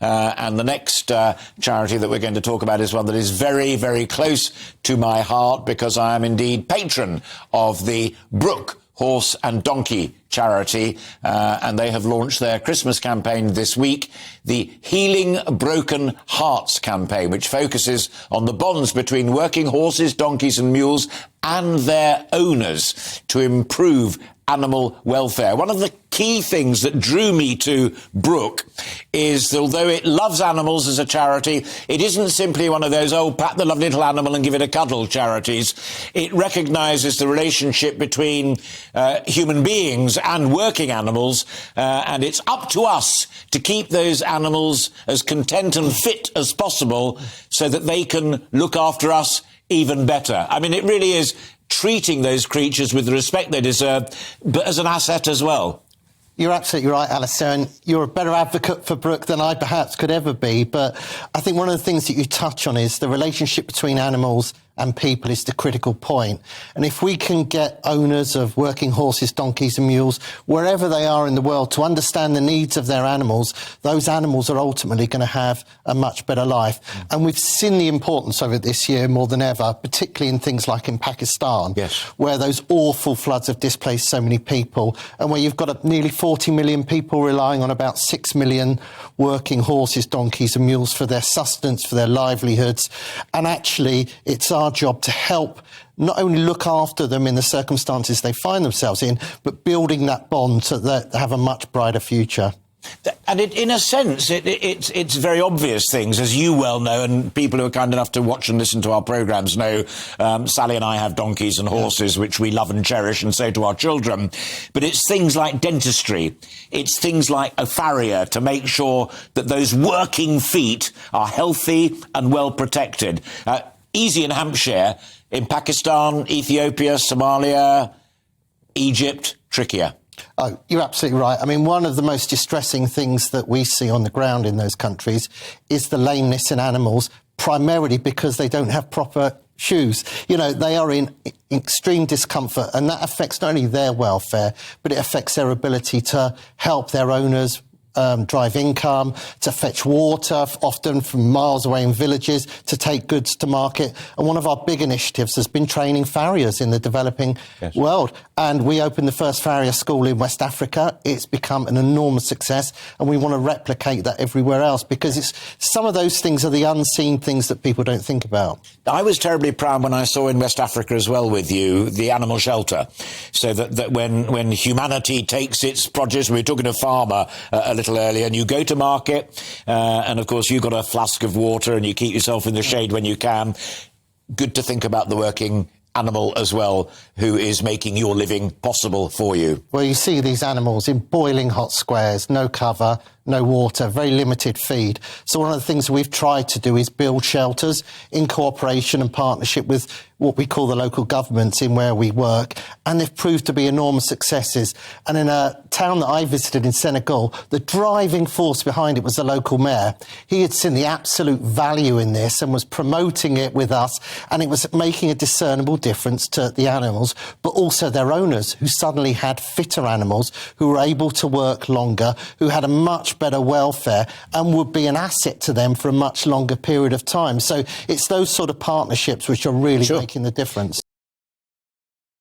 And the next charity that we're going to talk about is one that is very, very close to my heart, because I am indeed patron of the Brooke Horse and Donkey Charity, and they have launched their Christmas campaign this week, the Healing Broken Hearts campaign, which focuses on the bonds between working horses, donkeys and mules and their owners to improve animal welfare. One of the key things that drew me to Brooke is that although it loves animals as a charity, it isn't simply one of those, oh, pat the lovely little animal and give it a cuddle charities. It recognises the relationship between human beings and working animals, and it's up to us to keep those animals as content and fit as possible so that they can look after us even better. I mean, it really is treating those creatures with the respect they deserve, but as an asset as well. You're absolutely right, Alastair, and you're a better advocate for Brooke than I perhaps could ever be. But I think one of the things that you touch on is the relationship between animals and people is the critical point. And if we can get owners of working horses, donkeys and mules, wherever they are in the world, to understand the needs of their animals, those animals are ultimately going to have a much better life. And we've seen the importance of it this year more than ever, particularly in things like in Pakistan, yes, where those awful floods have displaced so many people, and where you've got nearly 40 million people relying on about 6 million working horses, donkeys and mules for their sustenance, for their livelihoods. And actually, it's our job to help not only look after them in the circumstances they find themselves in, but building that bond so that they have a much brighter future. And in a sense, it's very obvious things, as you well know, and people who are kind enough to watch and listen to our programmes know. Sally and I have donkeys and horses, which we love and cherish, and so do our children. But it's things like dentistry. It's things like a farrier to make sure that those working feet are healthy and well protected. Easy in Hampshire. In Pakistan, Ethiopia, Somalia, Egypt, trickier. Oh, you're absolutely right. I mean, one of the most distressing things that we see on the ground in those countries is the lameness in animals, primarily because they don't have proper shoes. You know, they are in extreme discomfort, and that affects not only their welfare, but it affects their ability to help their owners drive income, to fetch water, often from miles away in villages, to take goods to market. And one of our big initiatives has been training farriers in the developing world. And we opened the first farrier school in West Africa. It's become an enormous success, and we want to replicate that everywhere else, because it's some of those things are the unseen things that people don't think about. I was terribly proud when I saw in West Africa as well with you the animal shelter, so that when humanity takes its produce, we were talking to a farmer a little earlier, and you go to market, and of course you've got a flask of water and you keep yourself in the shade when you can. Good to think about the working animal as well, who is making your living possible for you. Well, you see these animals in boiling hot squares, no cover, no water, very limited feed. So one of the things we've tried to do is build shelters in cooperation and partnership with what we call the local governments in where we work, and they've proved to be enormous successes. And in a town that I visited in Senegal, the driving force behind it was the local mayor. He had seen the absolute value in this and was promoting it with us, and it was making a discernible difference to the animals, but also their owners, who suddenly had fitter animals, who were able to work longer, who had a much better welfare and would be an asset to them for a much longer period of time. So it's those sort of partnerships which are really making the difference.